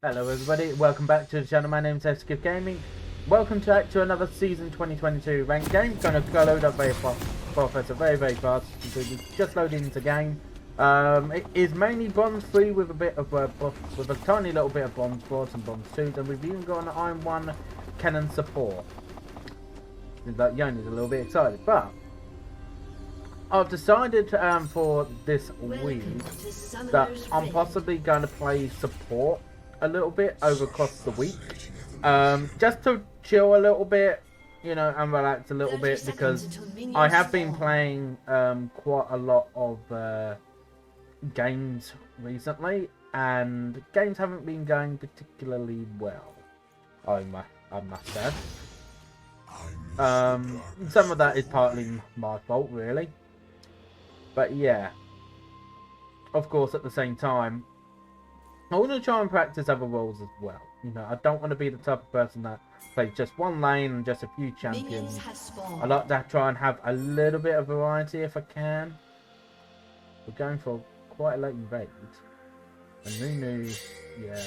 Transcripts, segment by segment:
Hello everybody, welcome back to the channel. My name is Aceikith Gaming. Welcome back to another season 2022 ranked game. Gonna go load up very fast, very fast. Just loading into game. It is mainly bronze 3 with a bit of with a tiny little bit of bronze 4 and bronze 2s, and we've even got an iron 1 Kennen support. That Yoni's a little bit excited, but I've decided for this week that I'm possibly going to play support a little bit over across the week, just to chill a little bit, you know, and relax a little bit, because I have been playing quite a lot of games recently, and games haven't been going particularly well, I must add. Some of that is partly my fault, really. But yeah, of course, at the same time, I want to try and practice other roles as well. You know, I don't want to be the type of person that plays just one lane and just a few champions. I like to try and have a little bit of variety if I can. We're going for quite a late raid. A new, yeah.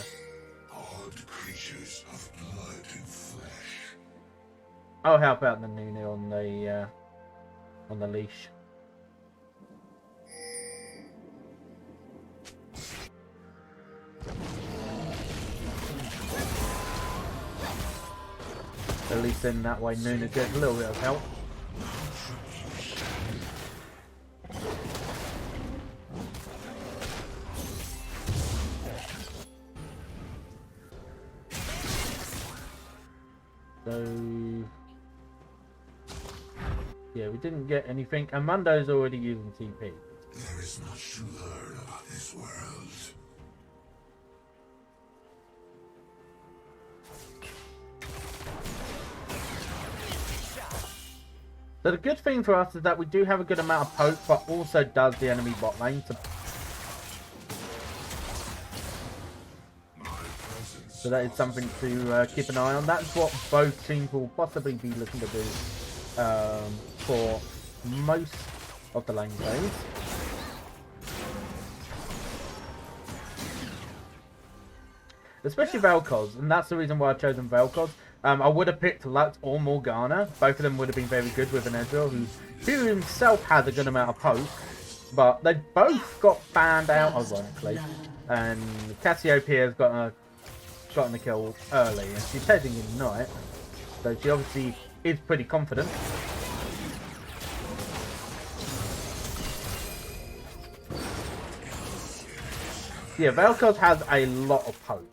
Odd creatures of blood and flesh. I'll help out the Nunu on the leash. At least in that way, Nunu gets a little bit of help. So yeah, we didn't get anything, and Mundo's already using TP. There is much to learn about this world. So the good thing for us is that we do have a good amount of poke, but also does the enemy bot lane. So that is something to keep an eye on. That's what both teams will possibly be looking to do for most of the lane plays. Especially Vel'Koz, and that's the reason why I've chosen Vel'Koz. I would have picked Lux or Morgana. Both of them would have been very good with an Ezreal, who himself has a good amount of poke. But they both got banned out, ironically. And Cassiopeia has gotten the kill early, and she's taking Ignite. So she obviously is pretty confident. Yeah, Vel'Koz has a lot of poke.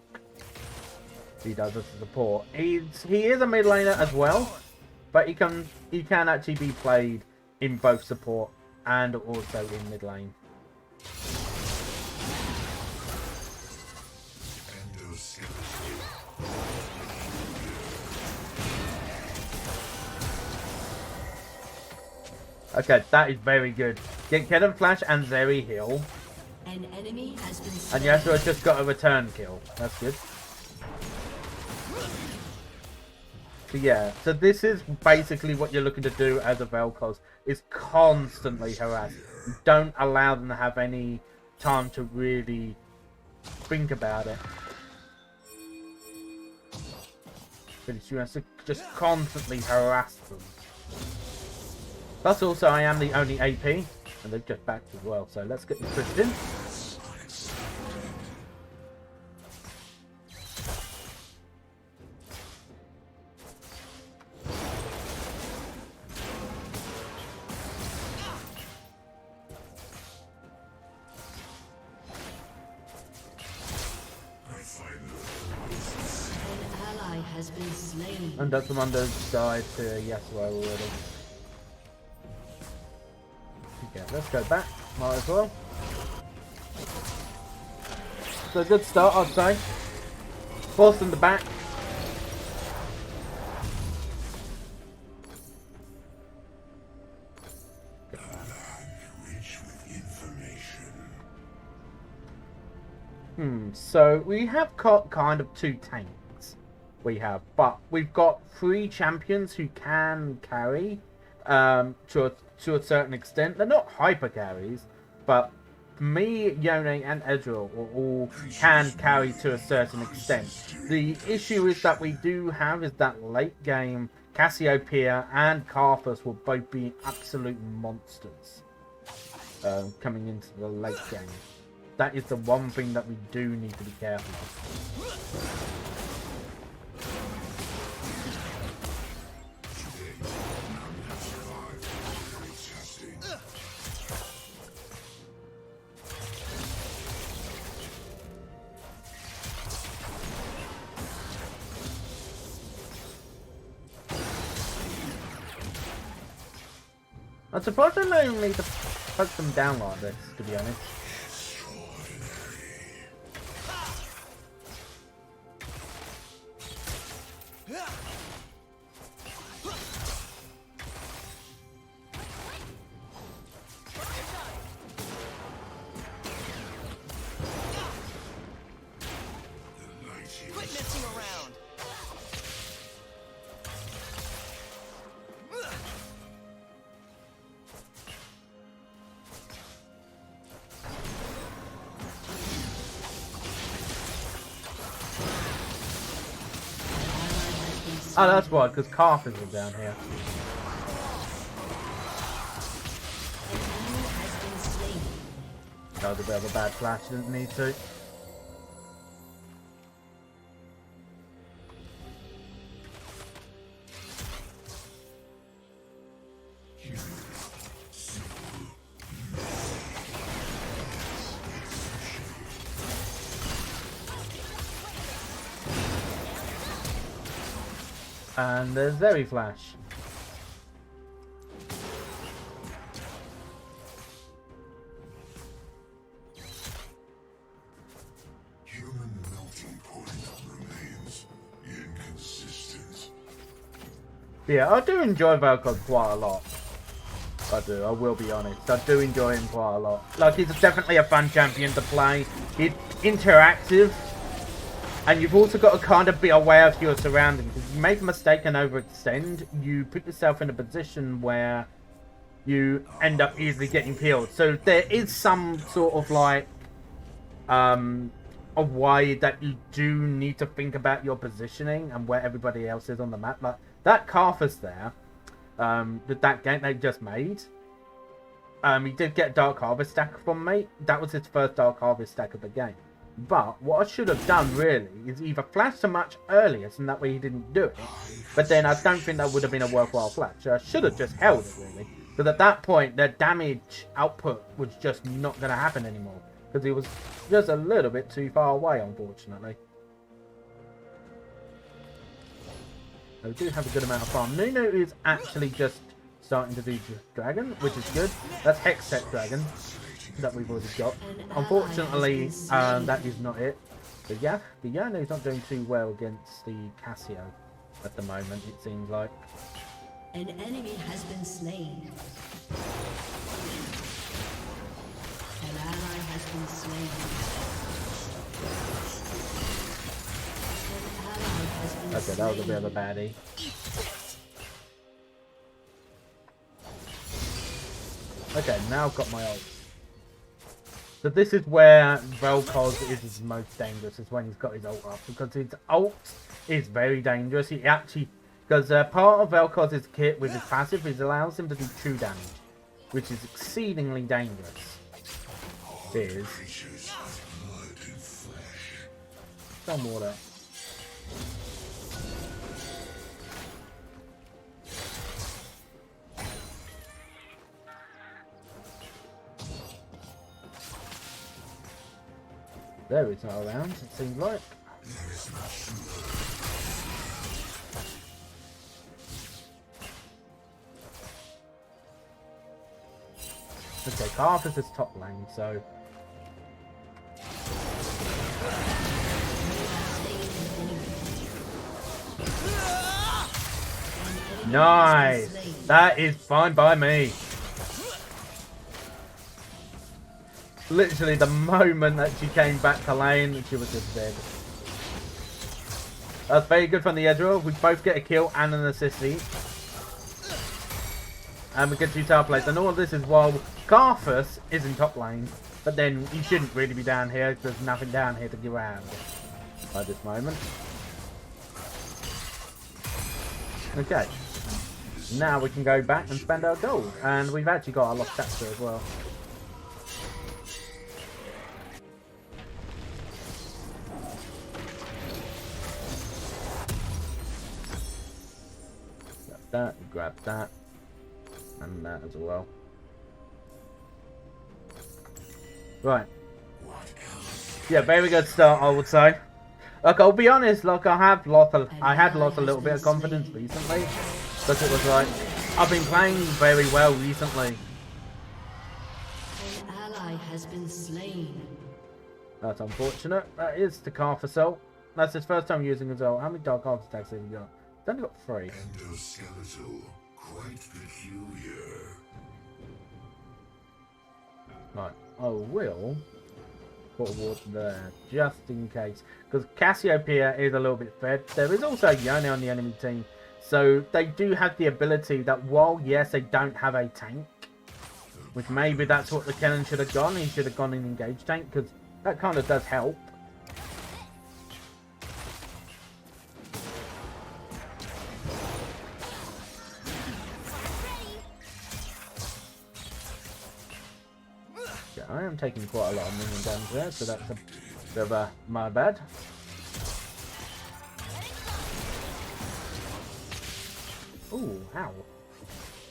He does as a support. He is a mid laner as well, but he can actually be played in both support and also in mid lane. Okay, that is very good. Get Kennen Flash and Zeri heal. An enemy has been slain. And Yasuo just got a return kill. That's good. So yeah, so this is basically what you're looking to do as a Vel'Koz, is constantly harass. Don't allow them to have any time to really think about it. You have to just constantly harass them. Plus also I am the only AP, and they've just backed as well, so let's get the switched in. Has been slain. And Dr. Mundo's died to Yasuo already. Okay, let's go back. Might as well. So good start, I'd say. Forced in the back. So we have got kind of two tanks. But we've got 3 champions who can carry to a certain extent. They're not hyper carries, but me, Yone, and Ezreal all can carry to a certain extent. The issue is that we do have is that late game, Cassiopeia and Karthus will both be absolute monsters coming into the late game. That is the one thing that we do need to be careful of. I'm surprised I don't need to poke them down like this, to be honest. Quit messing around. Oh, that's why, because Karthus is down here. That was a bit of a bad flash, didn't need to. And there's Zeri flash. Human melting point remains inconsistent. Yeah, I do enjoy Vel'Koz quite a lot. I do, I will be honest. I do enjoy him quite a lot. Like, he's definitely a fun champion to play. He's interactive. And you've also got to kind of be aware of your surroundings. If you make a mistake and overextend, you put yourself in a position where you end up easily getting killed. So there is some sort of like a way that you do need to think about your positioning and where everybody else is on the map. Like that Karthus there, that game they just made. He did get Dark Harvest stack from me. That was his first Dark Harvest stack of the game. But what I should have done really is either flash so much earlier so that way he didn't do it. But then I don't think that would have been a worthwhile flash. I should have just held it really. Because at that point the damage output was just not going to happen anymore. Because he was just a little bit too far away, unfortunately. We do have a good amount of farm. Nunu is actually just starting to do dragon, which is good. That's Hextech dragon that we've already got. Unfortunately, that is not it. But yeah, the Yano is not doing too well against the Cassio at the moment, it seems like. An enemy has been slain. An ally has been slain. An ally has been Okay, that was a bit of a baddie. Okay, now I've got my ult. So this is where Vel'Koz is his most dangerous, is when he's got his ult up. Because his ult is very dangerous. He actually, because part of Vel'Koz's kit with his passive is allows him to do true damage. Which is exceedingly dangerous. It is. Creatures of blood and flesh. Some water. There it's not around, it seems like. There is much Okay, Karthus is top lane, so... Nice! That is fine by me. Literally the moment that she came back to lane, she was just dead. That's very good from the Ezreal. We both get a kill and an assist each. And we get 2 tower plays. And all of this is while Karthus is in top lane. But then he shouldn't really be down here. There's nothing down here to give around by this moment. Okay. Now we can go back and spend our gold. And we've actually got our lost chapter as well. Grab that, and that as well. Right. Yeah, very good start, I would say. Like, I'll be honest, like, I had lost a little bit of confidence recently, but it was like, I've been playing very well recently. An ally has been slain. That's unfortunate. That is the Calf Assault. That's his first time using Assault. How many Dark Heart attacks have you got? He's only got 3. Endoskeletal, quite peculiar. Right, I will put a water there, just in case. Because Cassiopeia is a little bit fed. There is also Yone on the enemy team. So they do have the ability that while, yes, they don't have a tank, which maybe that's what the Kennen should have gone. He should have gone in engaged tank, because that kind of does help. I am taking quite a lot of minion damage there, so that's a bit of my bad. Ooh, ow.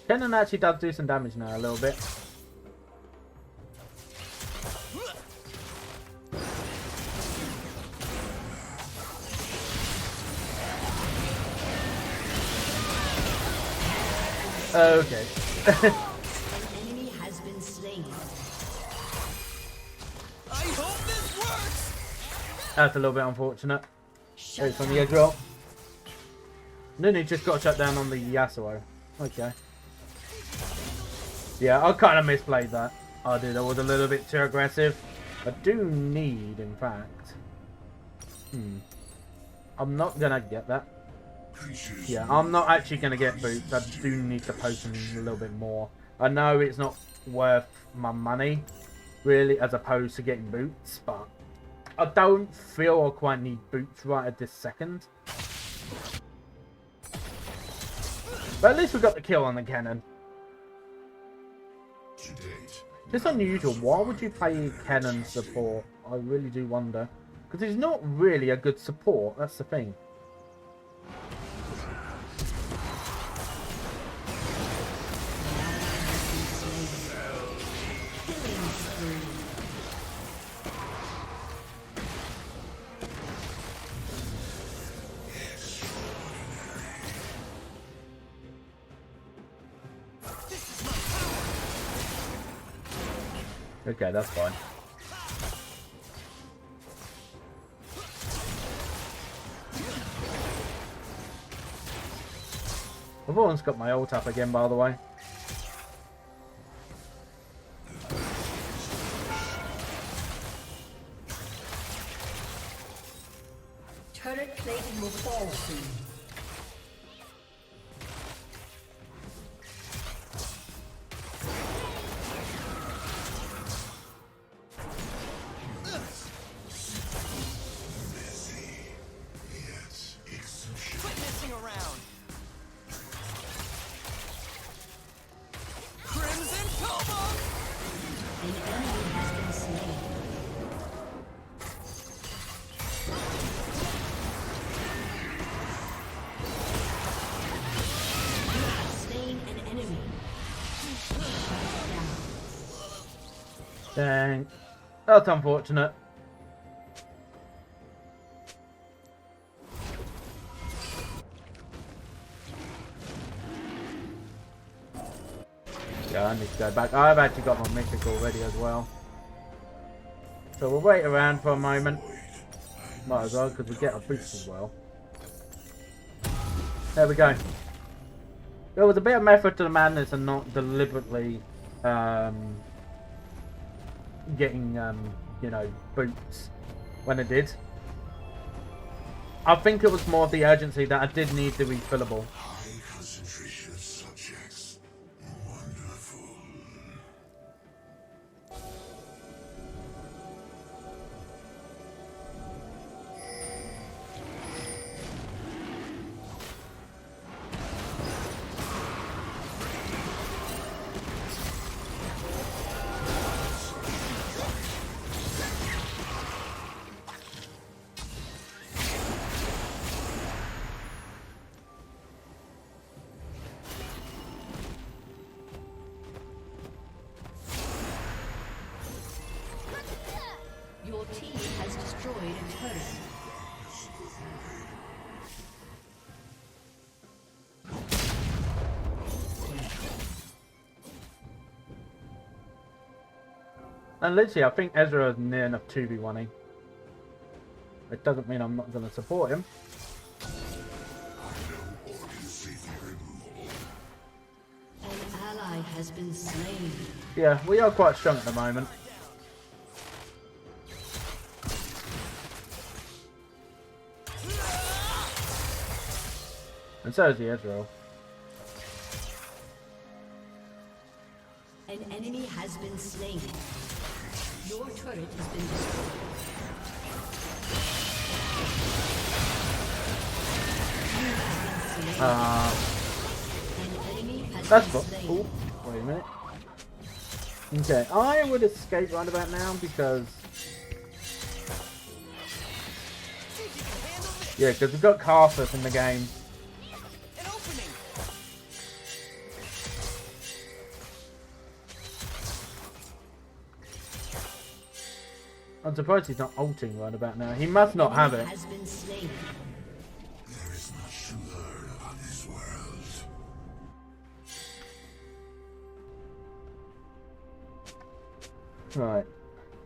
Kennen actually does do some damage now, a little bit. Okay. That's a little bit unfortunate. It's on the Ezreal. Nunu just got shut down on the Yasuo. Okay. Yeah, I kind of misplayed that. I did. I was a little bit too aggressive. I do need, in fact. I'm not gonna get that. Yeah, I'm not actually gonna get boots. I do need to potion a little bit more. I know it's not worth my money, really, as opposed to getting boots, but I don't feel I quite need boots right at this second. But at least we got the kill on the Kennen. It's unusual. Why would you play Kennen support? I really do wonder. Because he's not really a good support. That's the thing. Okay, that's fine. I've almost got my ult up again, by the way. Turret plating will fall soon. Dang. That's unfortunate. Yeah, I need to go back. I've actually got my mythic already as well. So we'll wait around for a moment. Might as well, because we get a boost as well. There we go. There was a bit of method to the madness and not deliberately getting, you know, boots when it did. I think it was more of the urgency that I did need the refillable. High concentration of subjects. Wonderful. And literally, I think Ezreal is near enough 2v1ing. It doesn't mean I'm not going to support him. An ally has been slain. Yeah, we are quite strong at the moment. And so is the Ezreal. An enemy has been slain. Your turret has been destroyed. An enemy has That's been what. slain. Oh, wait a minute. Okay, I would escape right about now because. Yeah, because we've got Carthus in the game. An opening. I'm surprised he's not ulting right about now. He must not have it. Has been slain. There is much to learn about this world. Right.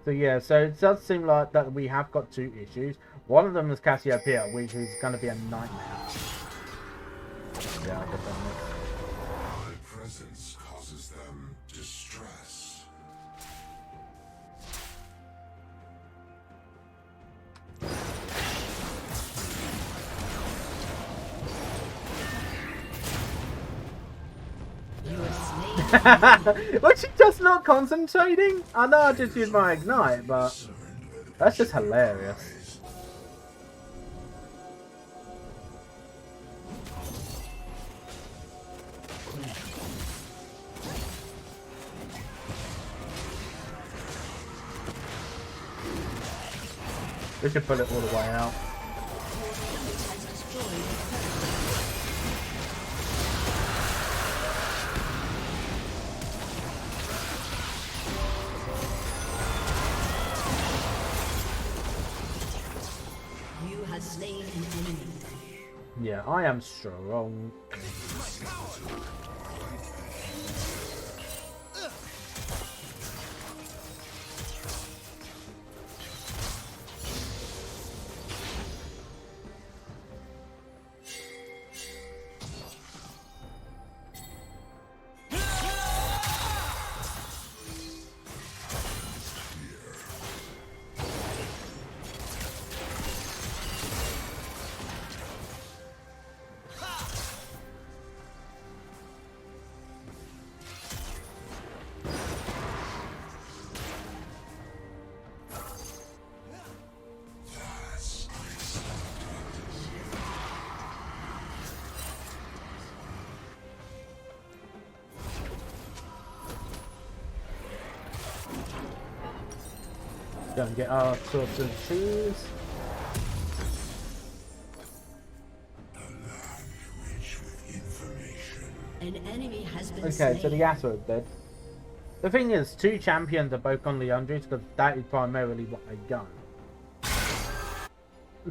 So yeah, so it does seem like that we have got two issues. One of them is Cassiopeia, which is going to be a nightmare. Yeah, I've done this. My presence causes them distress. You are slain. Was she just not concentrating? I know I just used my ignite, but that's just hilarious. We should pull it all the way out. You have slain an enemy. Yeah, I am strong. Go and get our sorts of shoes. An enemy has been Okay, slain. so the Yasuo is dead. The thing is, two champions are both on Leandris because that is primarily what they've done.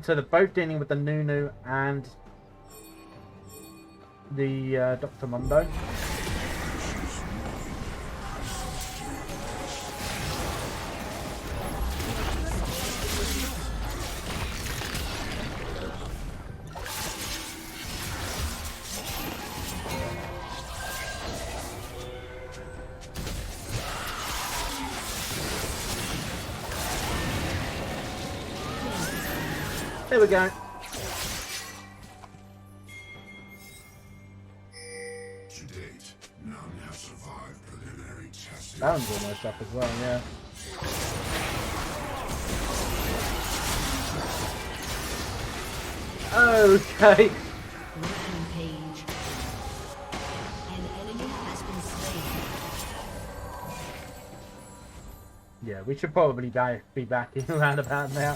So they're both dealing with the Nunu and the Dr. Mundo. There we go. To date, none have survived preliminary testing. That one's almost up as well, yeah. Okay. Rampage. An enemy has been slain. Yeah, we should probably be back in around about now.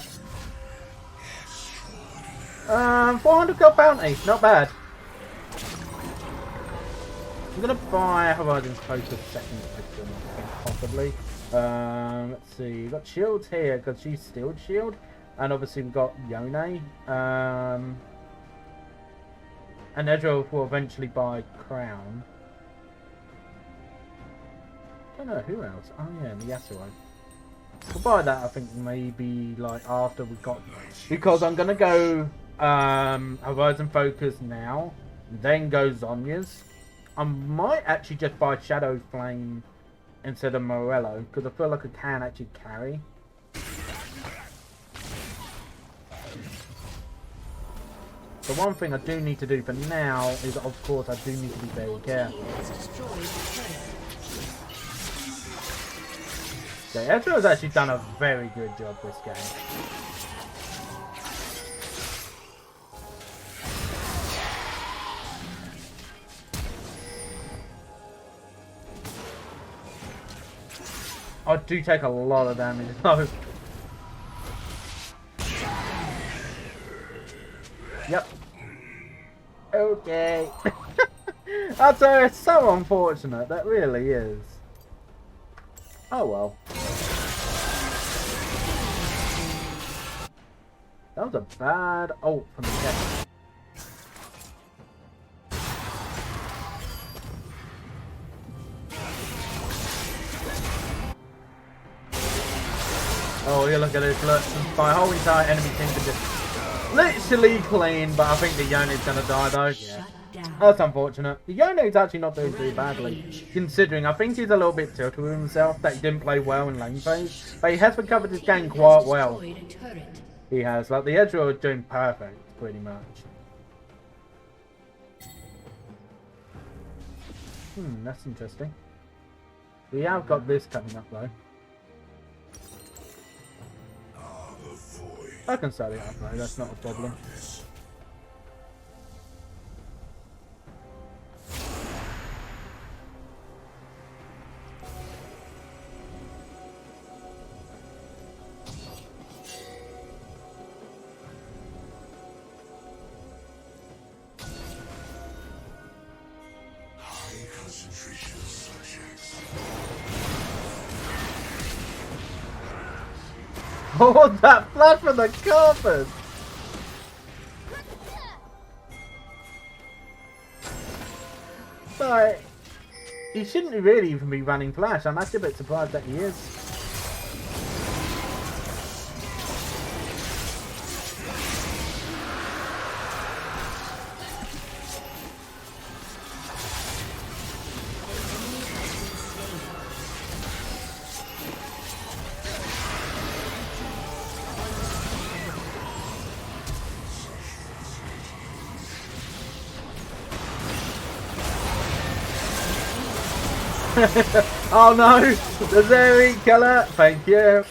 400 gold bounty, not bad. I'm gonna buy Horizon's Focus second edition, I think, possibly. Let's see, we've got shields here because she's Steeled Shield, and obviously we've got Yone. And Ezreal will eventually buy Crown. Don't know who else. Oh yeah, the Yasuo. But by that, I think maybe like after we got, because I'm gonna go Horizon Focus now, then go Zhonya's. I might actually just buy Shadow Flame instead of Morello, because I feel like I can actually carry. The one thing I do need to do for now is, of course, I do need to be very careful. Okay, Ezreal has actually done a very good job this game. I do take a lot of damage though. Yep. Okay. That's it's so unfortunate. That really is. Oh well. That was a bad ult from the Kennen. Oh, you look at this, look. My whole entire enemy team can just literally clean, but I think the Yone's gonna die though. Yeah. That's unfortunate. The Yone's actually not doing too badly, considering I think he's a little bit tilted with himself that he didn't play well in lane phase, but he has recovered his game quite well. He has. Like, the Ezreal is doing perfect, pretty much. That's interesting. We have got this coming up though. I can start it up though, that's not a problem. Oh, that flash from the carpet! Like, he shouldn't really even be running flash. I'm actually a bit surprised that he is. Oh no! The Zeri killer! Thank you!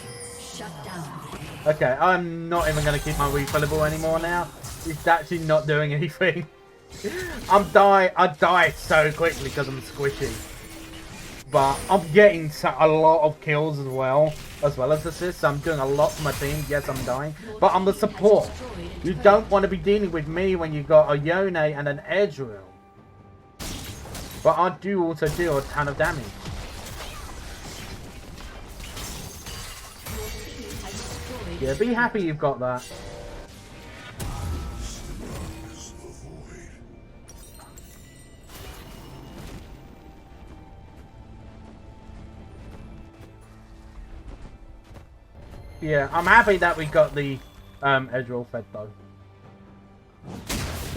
Okay, I'm not even going to keep my refillable anymore now. It's actually not doing anything. I die so quickly because I'm squishy. But I'm getting a lot of kills as well as assists. I'm doing a lot for my team. Yes, I'm dying. But I'm the support. You don't want to be dealing with me when you've got a Yone and an Ezreal. But I do also deal a ton of damage. Yeah, be happy you've got that. Yeah, I'm happy that we got the Ezreal fed though.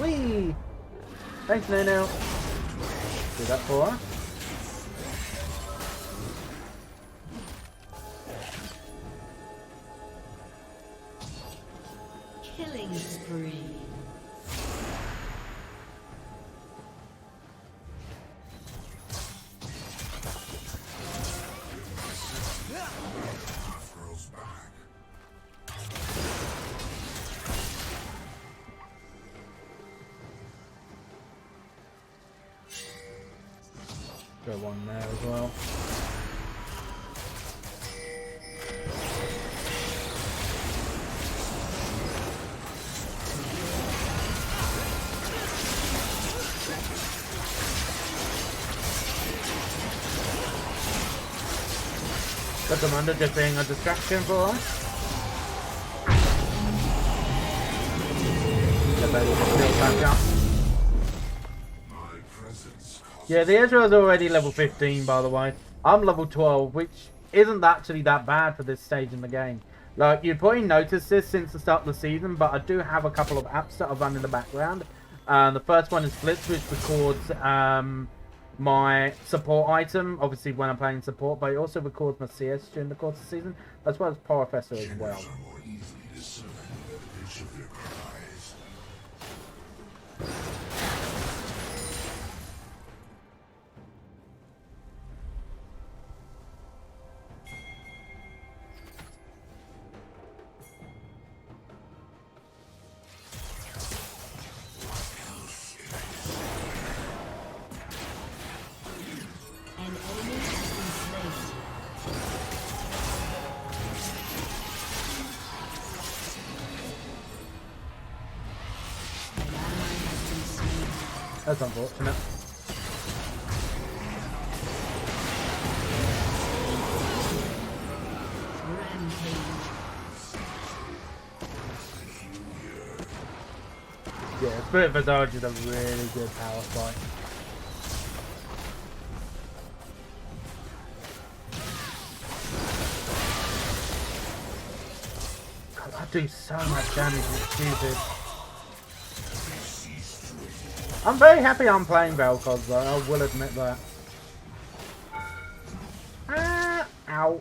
Whee! Thanks, Nano. Do that for her. Killing spree. Go one there as well. Got them under just being a distraction for us. Yeah, the Ezreal is already level 15, by the way. I'm level 12, which isn't actually that bad for this stage in the game. Like, you've probably noticed this since the start of the season, but I do have a couple of apps that I run in the background. The first one is Blitz, which records my support item, obviously when I'm playing support, but it also records my CS during the course of the season, as well as Professor as well. Are more easily discerned by the pitch of their cries. An enemy has been slain. An ally has been slain. That's unfortunate. Rampage. Yeah, Spirit Visage is a really good power fight. God, I do so much damage, it's stupid. I'm very happy I'm playing Vel'Koz though, I will admit that. Ah, ow.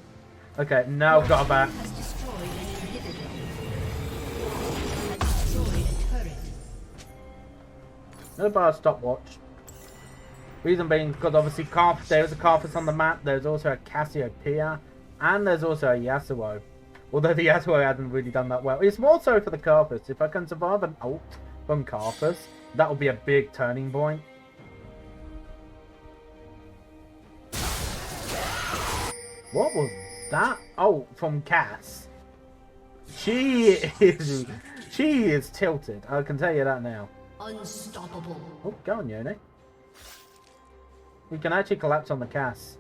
Okay, now I've got a bat. Has destroyed an inhibitor. Has destroyed a turret. No bar stopwatch. Reason being because obviously there's a Carthus on the map, there's also a Cassiopeia, and there's also a Yasuo. Although the Yasuo hasn't really done that well. It's more so for the Carthus. If I can survive an ult from Carthus, that will be a big turning point. What was that? Oh, from Cass. She is tilted. I can tell you that now. Unstoppable. Oh, go on, Yoni. We can actually collapse on the Cass.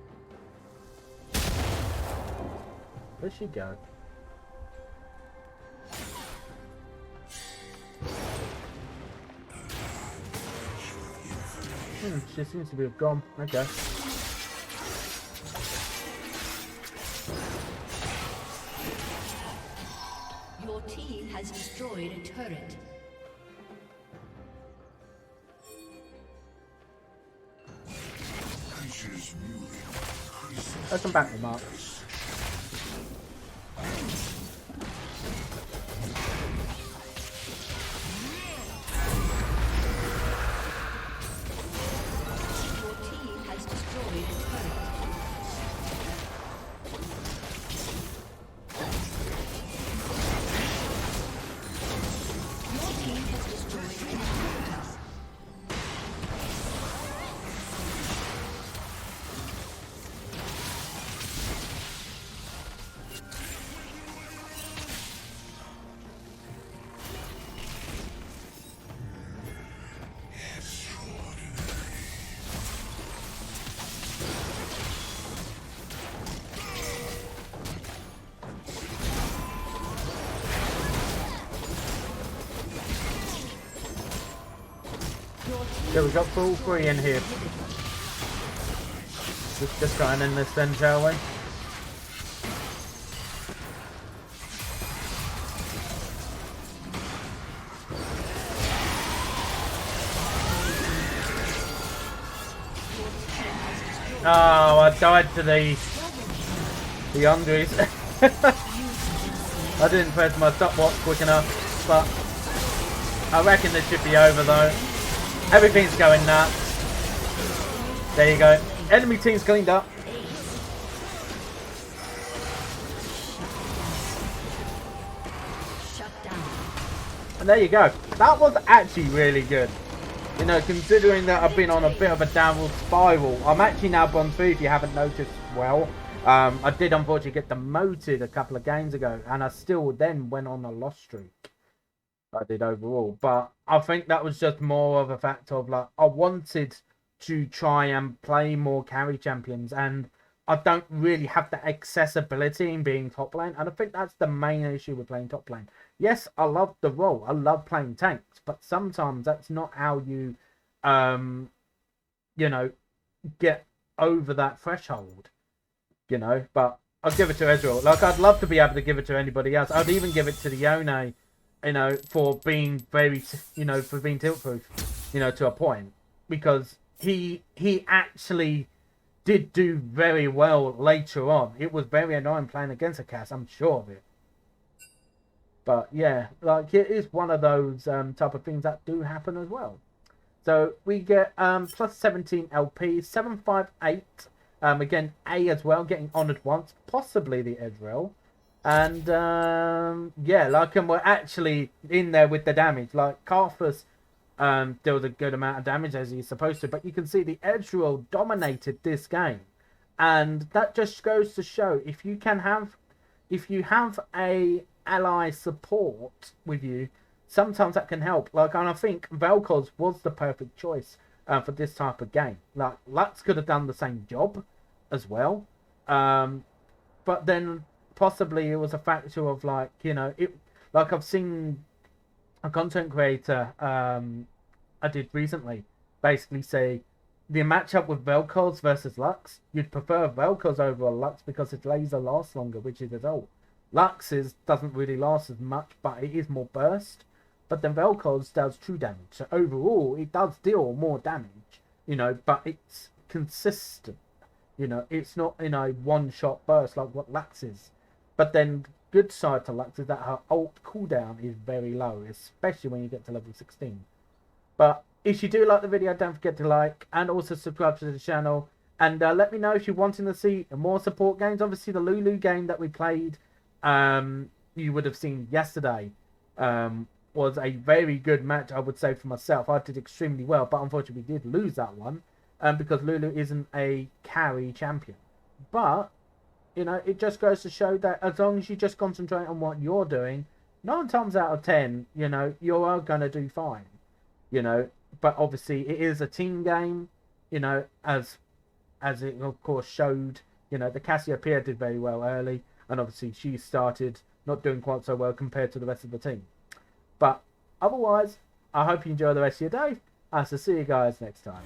Where'd she go? She seems to be gone. Okay. Your team has destroyed a turret. Creatures mewing increases. Let's come back to Mark. Your team has destroyed a turret. Your team has destroyed an inhibitor. Yeah, we got full three in here. Just try and end this then, shall we? Oh, I died to the Hungries. I didn't press my stopwatch quick enough, but I reckon this should be over though. Everything's going nuts. There you go. Enemy team's cleaned up. Shut down. And there you go. That was actually really good. You know, considering that I've been on a bit of a downward spiral. I'm actually now bronze 3 if you haven't noticed well. I did unfortunately get demoted a couple of games ago. And I still then went on a loss streak. I did overall. But I think that was just more of a fact of like, I wanted to try and play more carry champions. And I don't really have the accessibility in being top lane. And I think that's the main issue with playing top lane. Yes, I love the role. I love playing tanks. But sometimes that's not how you, you know, get over that threshold. You know, but I'd give it to Ezreal. Like, I'd love to be able to give it to anybody else. I'd even give it to the Yone, you know, for being very, you know, for being tilt-proof, you know, to a point. Because he actually did do very well later on. It was very annoying playing against a Cass, I'm sure of it. But yeah, like, it is one of those type of things that do happen as well. So we get plus 17 LP, 758. Again, A as well, getting honoured once, possibly the Ezreal. And yeah, like, and we're actually in there with the damage. Like, Karthus deals a good amount of damage as he's supposed to, but you can see the Ezreal dominated this game. And that just goes to show, if you have a ally support with you, sometimes that can help. Like, and I think Vel'Koz was the perfect choice for this type of game. Like, Lux could have done the same job as well, but then possibly it was a factor of, like, you know, it, like, I've seen a content creator I did recently basically say the matchup with Vel'Koz versus Lux, you'd prefer Vel'Koz over a Lux because his laser lasts longer, which is his ult. Lux's doesn't really last as much, but it is more burst. But then Vel'Koz does true damage. So overall, it does deal more damage, you know, but it's consistent. You know, it's not in a one-shot burst like what Lux is. But then, good side to Lux is that her ult cooldown is very low, especially when you get to level 16. But if you do like the video, don't forget to like and also subscribe to the channel. And let me know if you're wanting to see more support games. Obviously, the Lulu game that we played, you would have seen yesterday, was a very good match, I would say, for myself. I did extremely well, but unfortunately we did lose that one because Lulu isn't a carry champion. But, you know, it just goes to show that as long as you just concentrate on what you're doing, 9 times out of 10, you know, you are going to do fine. You know, but obviously it is a team game, you know, as it of course showed. You know, the Cassiopeia did very well early, and obviously she started not doing quite so well compared to the rest of the team. But otherwise, I hope you enjoy the rest of your day. I shall see you guys next time.